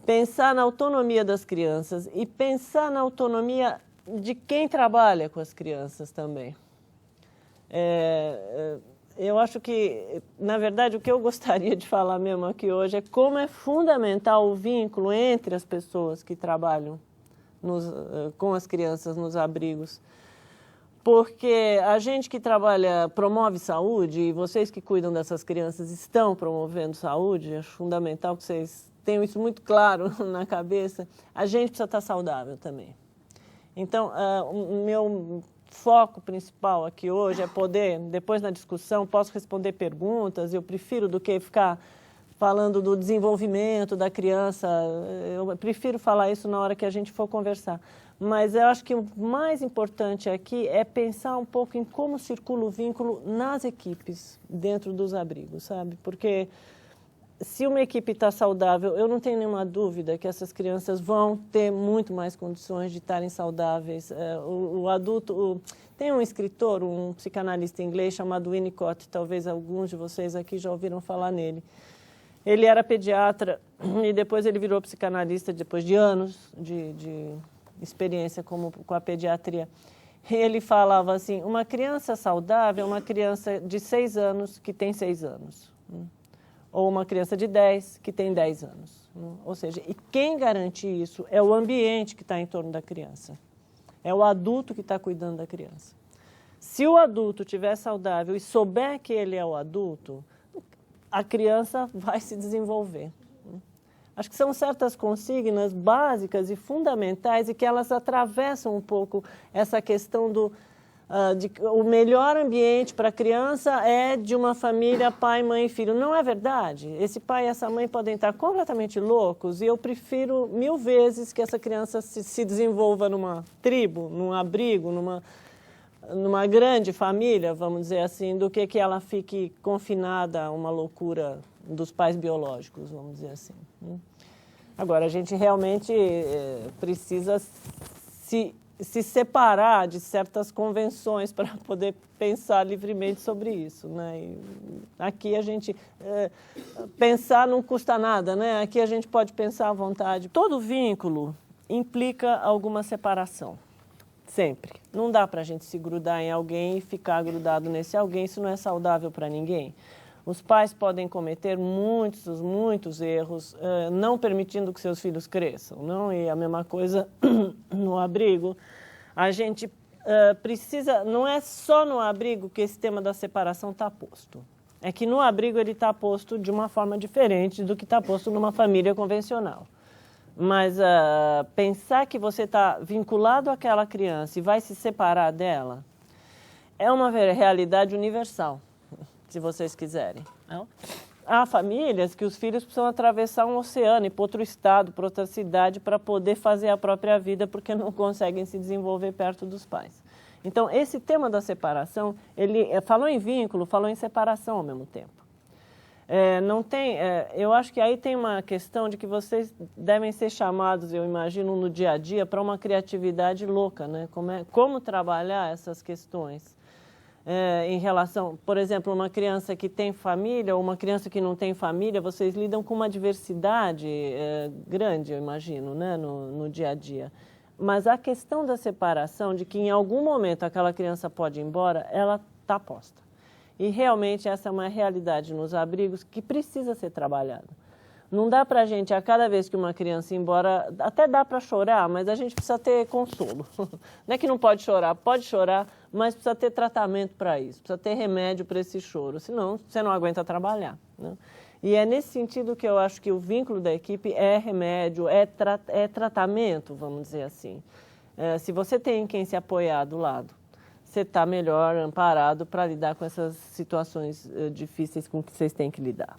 pensar na autonomia das crianças e pensar na autonomia de quem trabalha com as crianças também. Eu acho que, na verdade, o que eu gostaria de falar mesmo aqui hoje é como é fundamental o vínculo entre as pessoas que trabalham com as crianças nos abrigos. Porque a gente que trabalha, promove saúde, e vocês que cuidam dessas crianças estão promovendo saúde, acho fundamental que vocês tenham isso muito claro na cabeça, a gente precisa estar saudável também. Então, o meu foco principal aqui hoje é poder, depois na discussão, posso responder perguntas, eu prefiro do que ficar falando do desenvolvimento da criança, eu prefiro falar isso na hora que a gente for conversar. Mas eu acho que o mais importante aqui é pensar um pouco em como circula o vínculo nas equipes, dentro dos abrigos, sabe? Porque se uma equipe está saudável, eu não tenho nenhuma dúvida que essas crianças vão ter muito mais condições de estarem saudáveis. O adulto... Tem um escritor, um psicanalista inglês chamado Winnicott, talvez alguns de vocês aqui já ouviram falar nele. Ele era pediatra e depois ele virou psicanalista depois de anos de experiência com a pediatria. Ele falava assim, uma criança saudável é uma criança de 6 anos que tem 6 anos. Ou uma criança de 10 que tem 10 anos. Ou seja, e quem garante isso é o ambiente que está em torno da criança. É o adulto que está cuidando da criança. Se o adulto estiver saudável e souber que ele é o adulto, a criança vai se desenvolver. Acho que são certas consignas básicas e fundamentais e que elas atravessam um pouco essa questão o melhor ambiente para a criança é de uma família pai, mãe e filho. Não é verdade. Esse pai e essa mãe podem estar completamente loucos e eu prefiro 1000 vezes que essa criança se desenvolva numa tribo, num abrigo, numa grande família, vamos dizer assim, do que ela fique confinada a uma loucura dos pais biológicos, vamos dizer assim. Agora, a gente realmente precisa se separar de certas convenções para poder pensar livremente sobre isso, né? E aqui a gente... pensar não custa nada, né? Aqui a gente pode pensar à vontade. Todo vínculo implica alguma separação, sempre. Não dá para a gente se grudar em alguém e ficar grudado nesse alguém, isso não é saudável para ninguém. Os pais podem cometer muitos erros, não permitindo que seus filhos cresçam, não? E a mesma coisa no abrigo. A gente precisa... Não é só no abrigo que esse tema da separação está posto. É que no abrigo ele está posto de uma forma diferente do que está posto numa família convencional. Mas pensar que você está vinculado àquela criança e vai se separar dela é uma realidade universal, se vocês quiserem. Não? Há famílias que os filhos precisam atravessar um oceano, ir para outro estado, para outra cidade, para poder fazer a própria vida, porque não conseguem se desenvolver perto dos pais. Então, esse tema da separação, ele falou em vínculo, falou em separação ao mesmo tempo. Eu acho que aí tem uma questão de que vocês devem ser chamados, eu imagino, no dia a dia, para uma criatividade louca, né? Como trabalhar essas questões. Em relação, por exemplo, uma criança que tem família ou uma criança que não tem família, vocês lidam com uma diversidade grande, eu imagino, né, no dia a dia. Mas a questão da separação, de que em algum momento aquela criança pode ir embora, ela está posta. E realmente essa é uma realidade nos abrigos que precisa ser trabalhada. Não dá para a gente, a cada vez que uma criança ir embora, até dá para chorar, mas a gente precisa ter consolo. Não é que não pode chorar, mas precisa ter tratamento para isso, precisa ter remédio para esse choro, senão você não aguenta trabalhar, né? E é nesse sentido que eu acho que o vínculo da equipe é remédio, é tratamento, vamos dizer assim. Se você tem quem se apoiar do lado, você está melhor amparado para lidar com essas situações difíceis com que vocês têm que lidar.